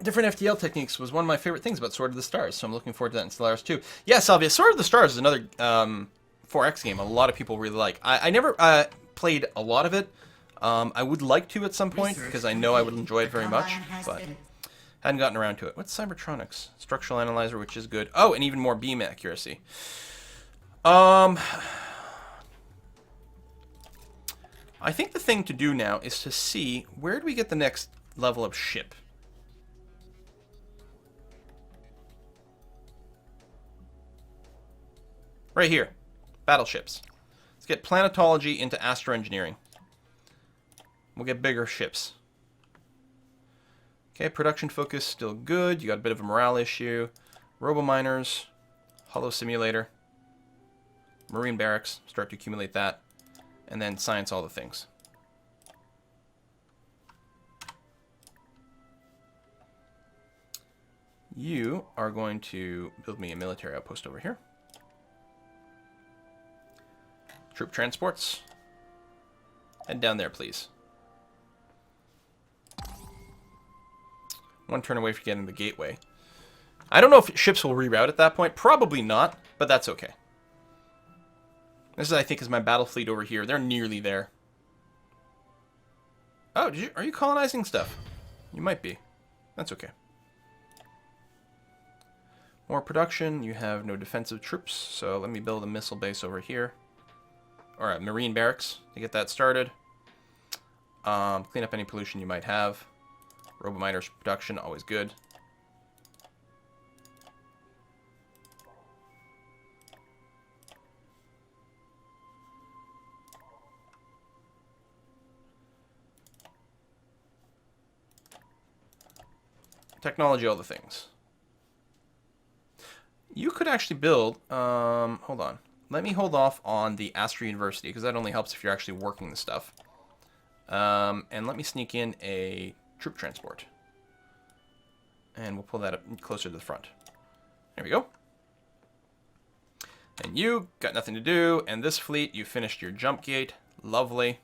different FTL techniques was one of my favorite things about Sword of the Stars, so I'm looking forward to that in Stellaris too. Yeah, Salvia, Sword of the Stars is another 4X game a lot of people really like. I never played a lot of it. I would like to at some point, because I know I would enjoy it very much, but hadn't gotten around to it. What's Cybertronics? Structural Analyzer, which is good. Oh, and even more beam accuracy. I think the thing to do now is to see, where do we get the next level of ship? Right here. Battleships. Let's get planetology into astroengineering. We'll get bigger ships. Okay, production focus still good. You got a bit of a morale issue. Robominers. Hollow simulator. Marine barracks. Start to accumulate that. And then science all the things. You are going to build me a military outpost over here. Troop transports. Head down there, please. One turn away from getting the gateway. I don't know if ships will reroute at that point. Probably not, but that's okay. This is, I think, is my battle fleet over here. They're nearly there. Oh, are you colonizing stuff? You might be. That's okay. More production. You have no defensive troops, so let me build a missile base over here. Or a marine barracks to get that started. Clean up any pollution you might have. Robominers production, always good. Technology, all the things. You could actually build, hold on. Let me hold off on the Astra University, because that only helps if you're actually working the stuff. And let me sneak in a troop transport. And we'll pull that up closer to the front. There we go. And you got nothing to do. And this fleet, you finished your jump gate. Lovely.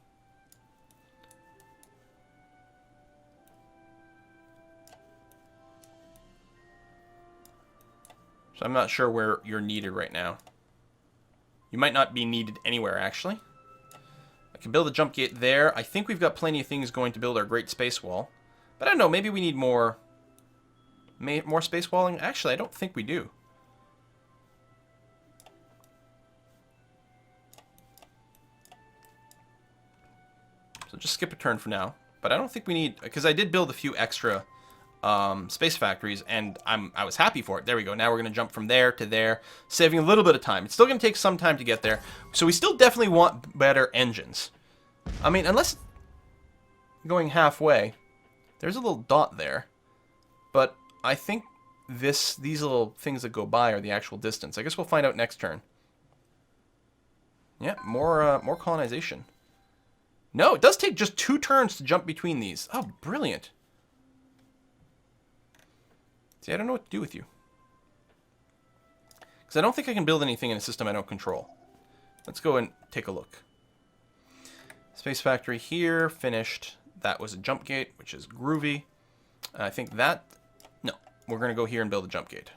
So I'm not sure where you're needed right now. You might not be needed anywhere, actually. I can build a jump gate there. I think we've got plenty of things going to build our great space wall. But I don't know, maybe we need more space walling? Actually, I don't think we do. So just skip a turn for now. But I don't think we need, because I did build a few extra space factories, and I was happy for it. There we go. Now we're going to jump from there to there, saving a little bit of time. It's still going to take some time to get there. So we still definitely want better engines. I mean, unless going halfway, there's a little dot there. But I think these little things that go by are the actual distance. I guess we'll find out next turn. Yeah, more colonization. No, it does take just 2 turns to jump between these. Oh, brilliant. See, I don't know what to do with you. Because I don't think I can build anything in a system I don't control. Let's go and take a look. Space factory here, finished. That was a jump gate, which is groovy. I think that... No, we're going to go here and build a jump gate.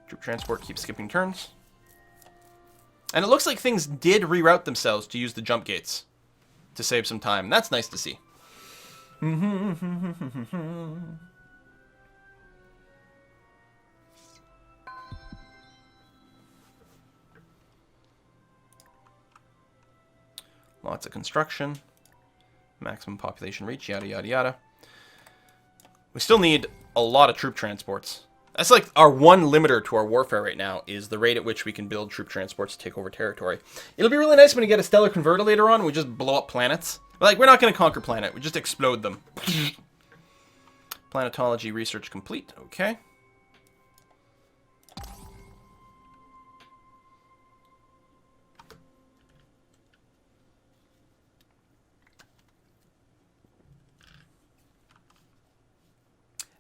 Troop transport keeps skipping turns. And it looks like things did reroute themselves to use the jump gates to save some time. That's nice to see. Lots of construction. Maximum population reach, yada, yada, yada. We still need a lot of troop transports. That's like our one limiter to our warfare right now, is the rate at which we can build troop transports to take over territory. It'll be really nice when we get a stellar converter later on, we just blow up planets. Like, we're not going to conquer planet, we just explode them. Planetology research complete, okay.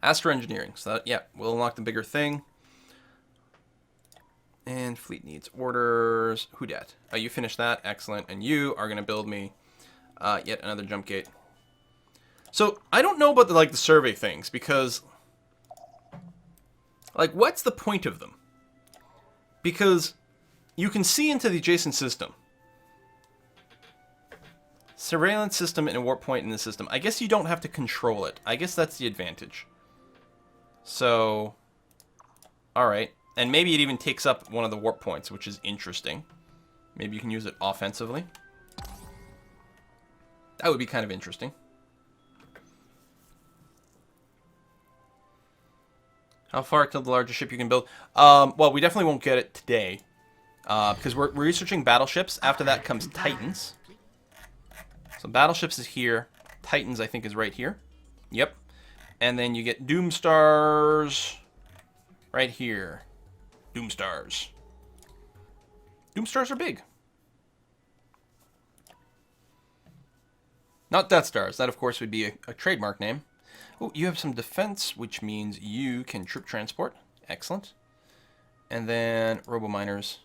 Astroengineering, so that, yeah, we'll unlock the bigger thing. And fleet needs orders. Who dat? Oh, you finished that, excellent. And you are going to build me Yet another jump gate. So, I don't know about the survey things, because... Like, what's the point of them? Because you can see into the adjacent system. Surveillance system and a warp point in the system. I guess you don't have to control it. I guess that's the advantage. So, alright. And maybe it even takes up one of the warp points, which is interesting. Maybe you can use it offensively. That would be kind of interesting. How far till the largest ship you can build? Well, we definitely won't get it today. Because we're researching battleships. After that comes Titans. So battleships is here. Titans, I think, is right here. Yep. And then you get Doomstars right here. Doomstars. Doomstars are big. Not Death Stars. That, of course, would be a trademark name. Oh, you have some defense, which means you can troop transport. Excellent. And then robo-miners.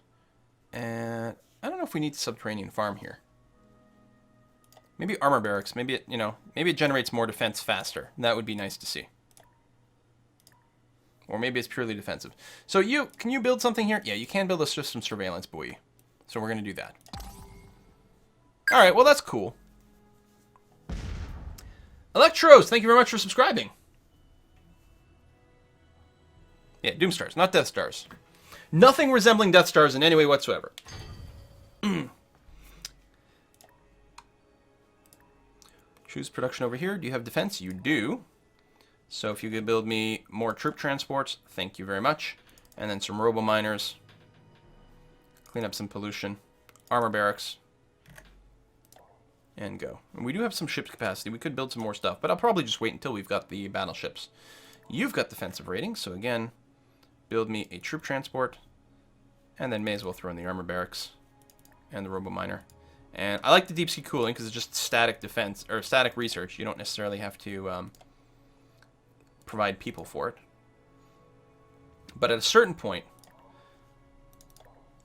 And I don't know if we need subterranean farm here. Maybe armor barracks. Maybe it, maybe it generates more defense faster. That would be nice to see. Or maybe it's purely defensive. So can you build something here? Yeah, you can build a system surveillance buoy. So we're going to do that. All right, well, that's cool. Electros, thank you very much for subscribing. Yeah, Doomstars, not Death Stars. Nothing resembling Death Stars in any way whatsoever. Choose production over here. Do you have defense? You do. So if you could build me more troop transports, thank you very much. And then some robo-miners. Clean up some pollution. Armor barracks. And go. And we do have some ship capacity. We could build some more stuff, but I'll probably just wait until we've got the battleships. You've got defensive ratings, so again, build me a troop transport. And then may as well throw in the armor barracks. And the robo-miner. And I like the deep sea cooling because it's just static defense, or static research. You don't necessarily have to provide people for it. But at a certain point,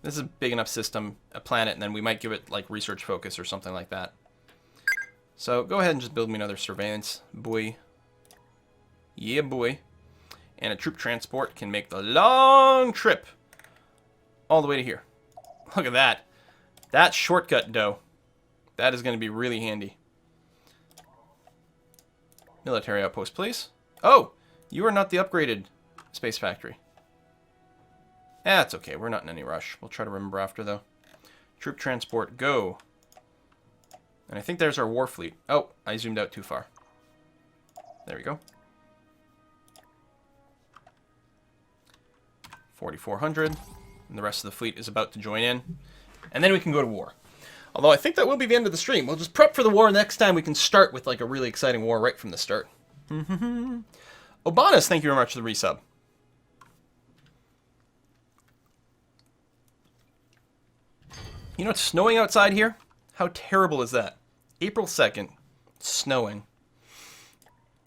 this is a big enough system, a planet, and then we might give it like research focus or something like that. So go ahead and just build me another surveillance buoy. Yeah, boy. And a troop transport can make the long trip all the way to here. Look at that. That shortcut, dough. That is going to be really handy. Military outpost, please. Oh, you are not the upgraded space factory. That's okay. We're not in any rush. We'll try to remember after, though. Troop transport, go. And I think there's our war fleet. Oh, I zoomed out too far. There we go. 4,400. And the rest of the fleet is about to join in. And then we can go to war. Although I think that will be the end of the stream. We'll just prep for the war. Next time we can start with like a really exciting war right from the start. Obanas, thank you very much for the resub. You know, it's snowing outside here. How terrible is that? April 2nd, snowing.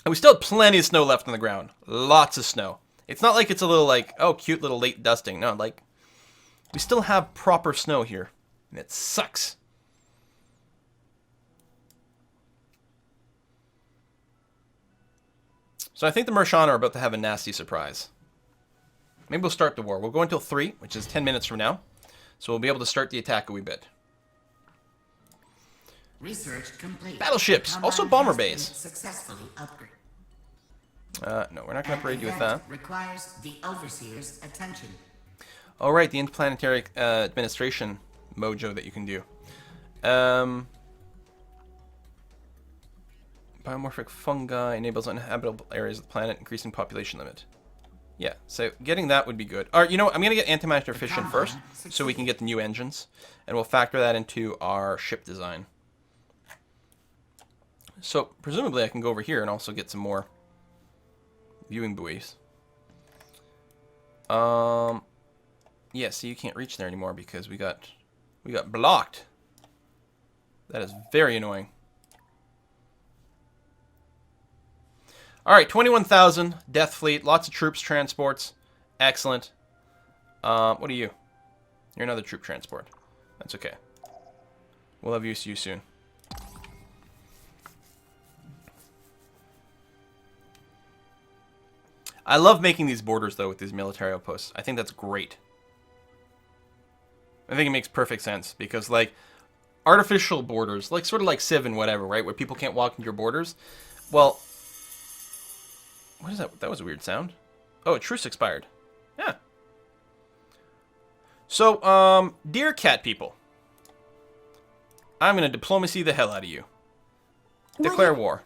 And we still have plenty of snow left on the ground. Lots of snow. It's not like it's a little like, oh, cute little late dusting. No, like, we still have proper snow here. And it sucks. So I think the Mershana are about to have a nasty surprise. Maybe we'll start the war. We'll go until 3, which is 10 minutes from now. So we'll be able to start the attack a wee bit. Research complete. Battleships, also bomber bays. Successfully upgraded. No, we're not going to upgrade you with that. Requires the overseer's attention. Oh, right, the interplanetary administration mojo that you can do. Biomorphic fungi enables uninhabitable areas of the planet, increasing population limit. Yeah, so getting that would be good. All right, you know what? I'm going to get antimatter fission first, so we can get the new engines. And we'll factor that into our ship design. So, presumably I can go over here and also get some more viewing buoys. Yeah, so you can't reach there anymore because we got blocked. That is very annoying. All right, 21,000 Death Fleet, lots of troops, transports, excellent. What are you? You're another troop transport. That's okay. We'll have use to you soon. I love making these borders, though, with these military outposts. I think that's great. I think it makes perfect sense, because, like, artificial borders, like, sort of like Civ and whatever, right, where people can't walk into your borders, well, what is that? That was a weird sound. Oh, a truce expired. Yeah. So, dear cat people, I'm going to diplomacy the hell out of you. Declare war.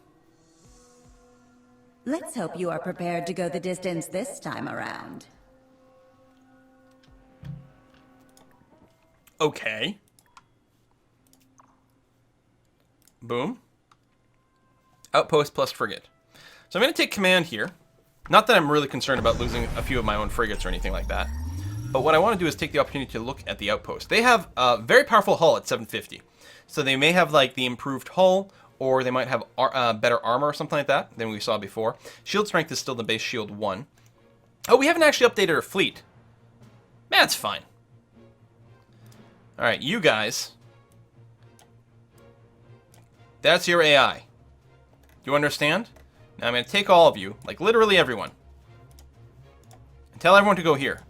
Let's hope you are prepared to go the distance this time around. Okay. Boom. Outpost plus frigate. So I'm going to take command here. Not that I'm really concerned about losing a few of my own frigates or anything like that. But what I want to do is take the opportunity to look at the outpost. They have a very powerful hull at 750. So they may have like the improved hull, or they might have better armor or something like that than we saw before. Shield strength is still the base shield 1. Oh, we haven't actually updated our fleet. That's fine. Alright, you guys. That's your AI. Do you understand? Now I'm going to take all of you, like literally everyone, and tell everyone to go here.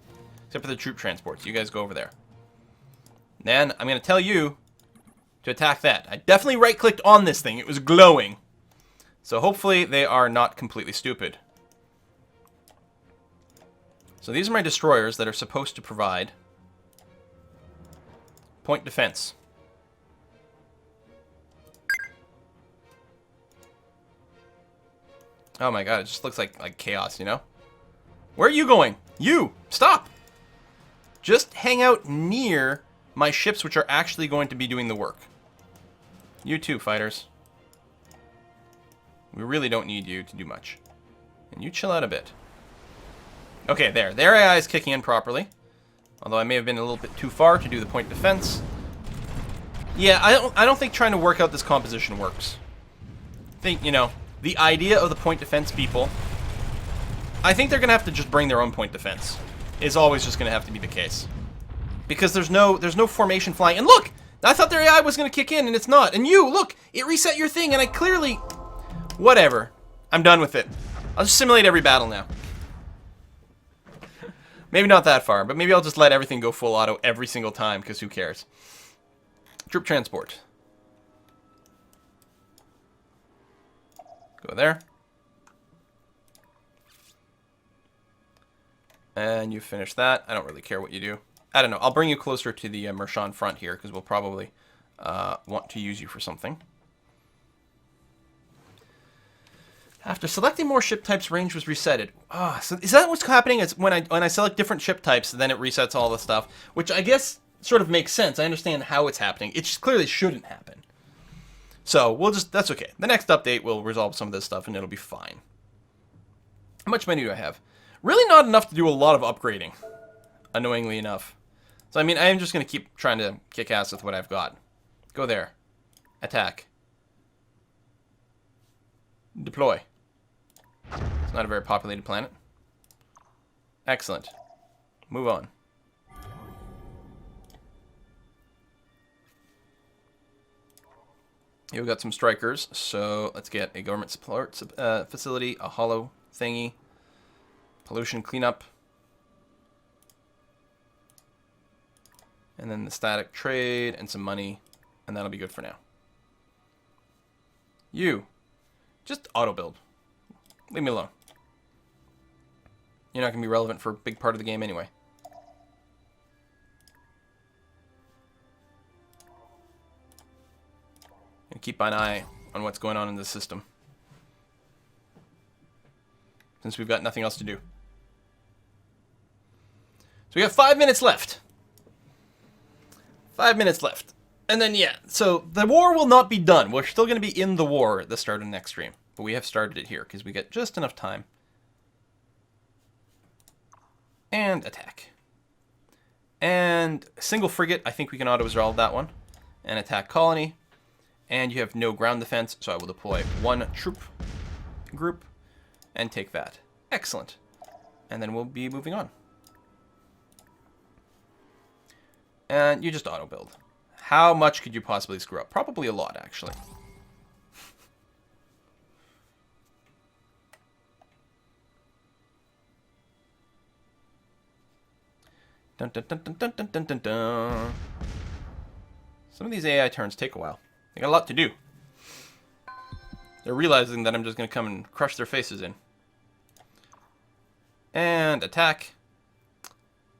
Except for the troop transports. You guys go over there. Then I'm going to tell you to attack that. I definitely right-clicked on this thing. It was glowing. So hopefully they are not completely stupid. So these are my destroyers that are supposed to provide point defense. Oh my god, it just looks like chaos, you know? Where are you going? You! Stop! Just hang out near my ships, which are actually going to be doing the work. You too, fighters. We really don't need you to do much. And you chill out a bit. Okay, there. Their AI is kicking in properly. Although I may have been a little bit too far to do the point defense. Yeah, I don't think trying to work out this composition works. I think, you know, the idea of the point defense people, I think they're going to have to just bring their own point defense. Is always just going to have to be the case. Because there's no formation flying. And look! I thought their AI was going to kick in, and it's not. And you, look! It reset your thing, and I clearly... Whatever. I'm done with it. I'll just simulate every battle now. Maybe not that far, but maybe I'll just let everything go full auto every single time, because who cares? Troop transport. Go there. And you finish that. I don't really care what you do. I don't know. I'll bring you closer to the Mershon front here, because we'll probably want to use you for something. After selecting more ship types, range was resetted. Ah, so is that what's happening? It's when I select different ship types, then it resets all the stuff, which I guess sort of makes sense. I understand how it's happening. It just clearly shouldn't happen. So we'll just, that's okay. The next update will resolve some of this stuff, and it'll be fine. How much money do I have? Really not enough to do a lot of upgrading, annoyingly enough. So I mean, I am just going to keep trying to kick ass with what I've got. Go there. Attack. Deploy. It's not a very populated planet. Excellent. Move on. Here we got some strikers, so let's get a government support facility, a hollow thingy, pollution cleanup, and then the static trade and some money, and that'll be good for now. You, just auto build. Leave me alone. You're not going to be relevant for a big part of the game anyway. And keep an eye on what's going on in the system, since we've got nothing else to do. So we got 5 minutes left. 5 minutes left. And then, yeah, so the war will not be done. We're still going to be in the war at the start of the next stream. But we have started it here, because we get just enough time. And attack. And single frigate, I think we can auto-resolve that one. And attack colony. And you have no ground defense, so I will deploy one troop group and take that. Excellent. And then we'll be moving on. And you just auto-build. How much could you possibly screw up? Probably a lot, actually. Dun, dun, dun, dun, dun, dun, dun, dun, dun. Some of these AI turns take a while. They got a lot to do. They're realizing that I'm just going to come and crush their faces in. And attack.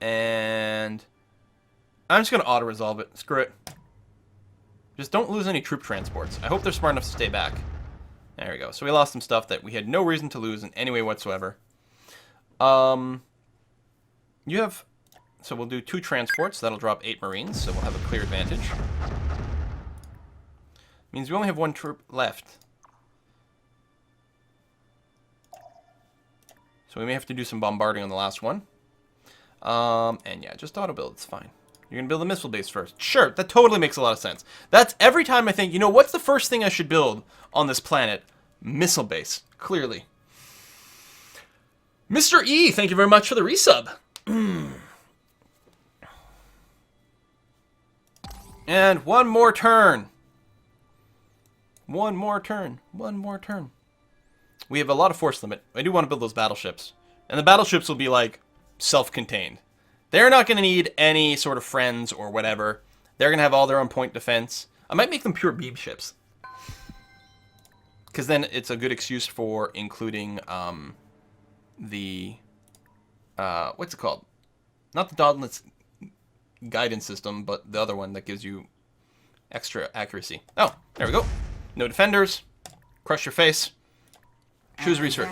And I'm just going to auto-resolve it. Screw it. Just don't lose any troop transports. I hope they're smart enough to stay back. There we go. So we lost some stuff that we had no reason to lose in any way whatsoever. You have... So we'll do 2 transports. That'll drop 8 Marines, so we'll have a clear advantage. Means we only have 1 troop left. So we may have to do some bombarding on the last one. And yeah, just auto-build. It's fine. You're going to build a missile base first. Sure, that totally makes a lot of sense. That's every time I think, you know, what's the first thing I should build on this planet? Missile base. Clearly. Mr. E, thank you very much for the resub. And one more turn. One more turn. One more turn. We have a lot of force limit. I do want to build those battleships. And the battleships will be, like, self-contained. They're not going to need any sort of friends or whatever. They're going to have all their own point defense. I might make them pure beam ships. Because then it's a good excuse for including the... what's it called? Not the Dauntless guidance system, but the other one that gives you extra accuracy. Oh, there we go. No defenders. Crush your face. Choose research.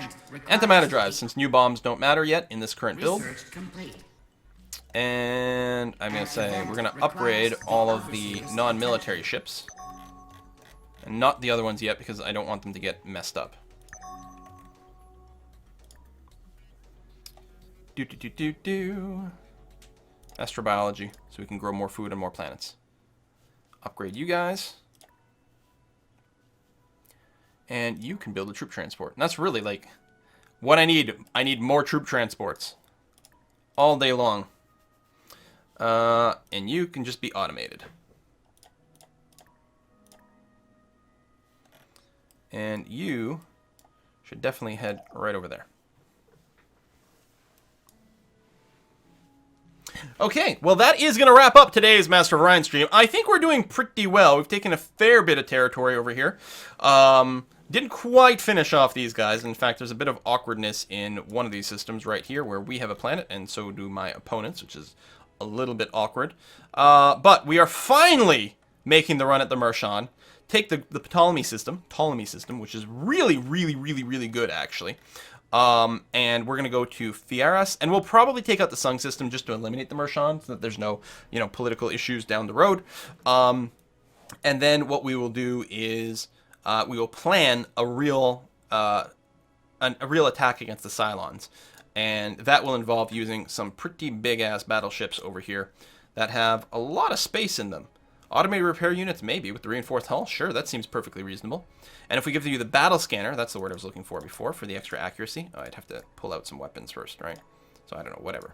Antimatter drives, since new bombs don't matter yet in this current build. Research complete. And I'm going to say we're going to upgrade all of the non-military ships. And not the other ones yet, because I don't want them to get messed up. Do. Astrobiology, so we can grow more food on more planets. Upgrade you guys. And you can build a troop transport. And that's really, like, what I need. I need more troop transports. All day long. And you can just be automated. And you should definitely head right over there. Okay, well that is going to wrap up today's Master of Orion stream. I think we're doing pretty well. We've taken a fair bit of territory over here. Didn't quite finish off these guys. In fact, there's a bit of awkwardness in one of these systems right here where we have a planet and so do my opponents, which is a little bit awkward. But we are finally making the run at the Mershon. Take the Ptolemy system, which is really, really, really, really good, actually. And we're going to go to Fieras, and we'll probably take out the Sung system just to eliminate the Mershon, so that there's no, you know, political issues down the road. And then what we will do is we will plan a real attack against the Cylons, and that will involve using some pretty big-ass battleships over here that have a lot of space in them. Automated repair units, maybe, with the reinforced hull. Sure, that seems perfectly reasonable. And if we give you the battle scanner, that's the word I was looking for before, for the extra accuracy. Oh, I'd have to pull out some weapons first, right? So I don't know, whatever.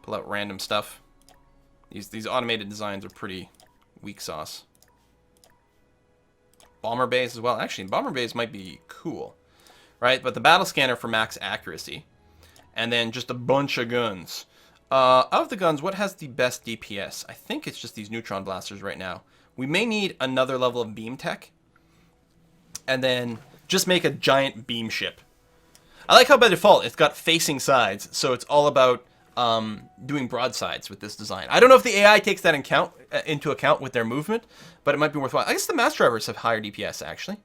Pull out random stuff. These automated designs are pretty weak sauce. Bomber bays as well. Actually, bomber bays might be cool, right? But the battle scanner for max accuracy. And then just a bunch of guns. Of the guns, what has the best DPS? I think it's just these neutron blasters right now. We may need another level of beam tech. And then just make a giant beam ship. I like how by default it's got facing sides, so it's all about doing broadsides with this design. I don't know if the AI takes that into account with their movement, but it might be worthwhile. I guess the mass drivers have higher DPS, actually.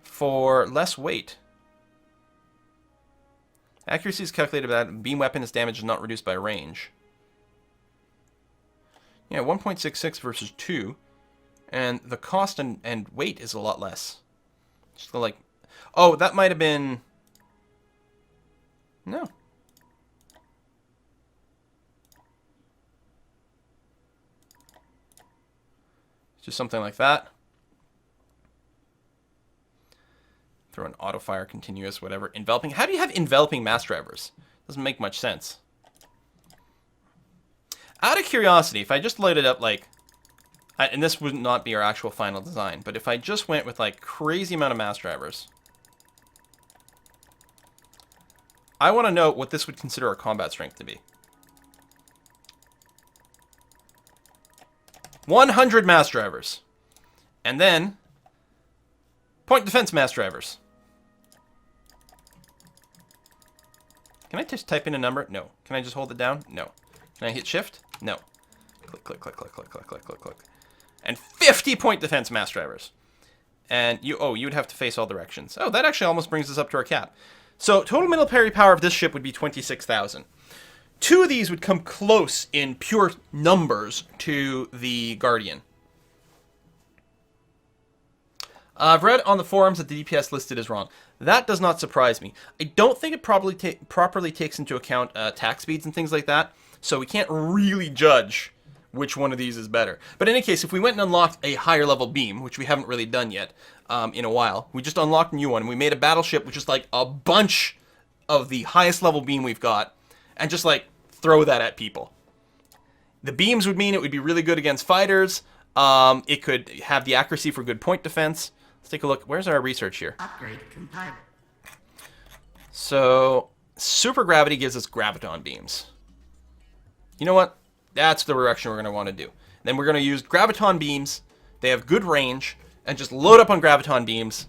For less weight. Accuracy is calculated by that. Beam weapon is damage is not reduced by range. Yeah, 1.66 versus 2. And the cost and weight is a lot less. Just like... Oh, that might have been... No. Just something like that. Throw an auto fire, continuous, whatever. Enveloping. How do you have enveloping mass drivers? Doesn't make much sense. Out of curiosity, if I just loaded up like, and this would not be our actual final design, but if I just went with like crazy amount of mass drivers, I want to know what this would consider our combat strength to be. 100 mass drivers. And then point defense mass drivers. Can I just type in a number? No. Can I just hold it down? No. Can I hit shift? No. Click, click, click, click, click, click, click, click, click. And 50 point defense mass drivers. And you would have to face all directions. Oh, that actually almost brings us up to our cap. So total military power of this ship would be 26,000. 2 of these would come close in pure numbers to the Guardian. I've read on the forums that the DPS listed is wrong. That does not surprise me. I don't think it properly takes into account attack speeds and things like that, so we can't really judge which one of these is better. But in any case, if we went and unlocked a higher level beam, which we haven't really done yet in a while, we just unlocked a new one, and we made a battleship with just like a bunch of the highest level beam we've got, and just like throw that at people. The beams would mean it would be really good against fighters. It could have the accuracy for good point defense. Let's take a look. Where's our research here? Upgrade compiled. So, super gravity gives us graviton beams. You know what? That's the direction we're going to want to do. Then we're going to use graviton beams. They have good range, and just load up on graviton beams,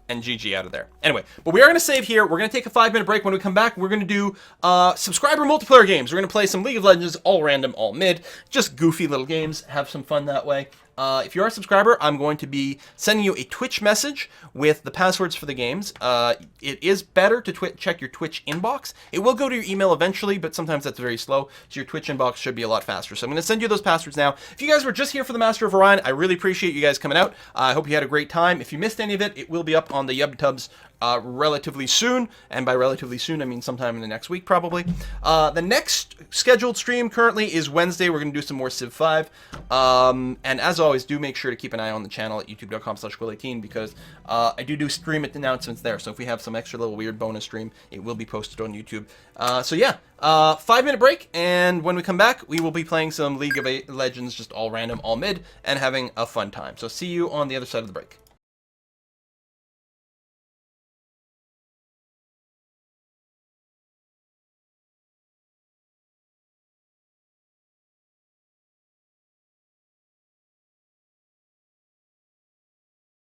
and GG out of there. Anyway, but we are going to save here. We're going to take a 5-minute break. When we come back, we're going to do subscriber multiplayer games. We're going to play some League of Legends, all random, all mid. Just goofy little games. Have some fun that way. If you are a subscriber, I'm going to be sending you a Twitch message with the passwords for the games. It is better to check your Twitch inbox. It will go to your email eventually, but sometimes that's very slow, so your Twitch inbox should be a lot faster. So I'm going to send you those passwords now. If you guys were just here for the Master of Orion, I really appreciate you guys coming out. I hope you had a great time. If you missed any of it, it will be up on the YubTubs relatively soon, and by relatively soon I mean sometime in the next week probably. The next scheduled stream currently is Wednesday. We're going to do some more Civ 5, and as always, do make sure to keep an eye on the channel at youtube.com/Quill18 because I do stream announcements there, so if we have some extra little weird bonus stream, it will be posted on YouTube. So yeah, 5-minute break, and when we come back, we will be playing some League of Legends, just all random, all mid, and having a fun time. So see you on the other side of the break.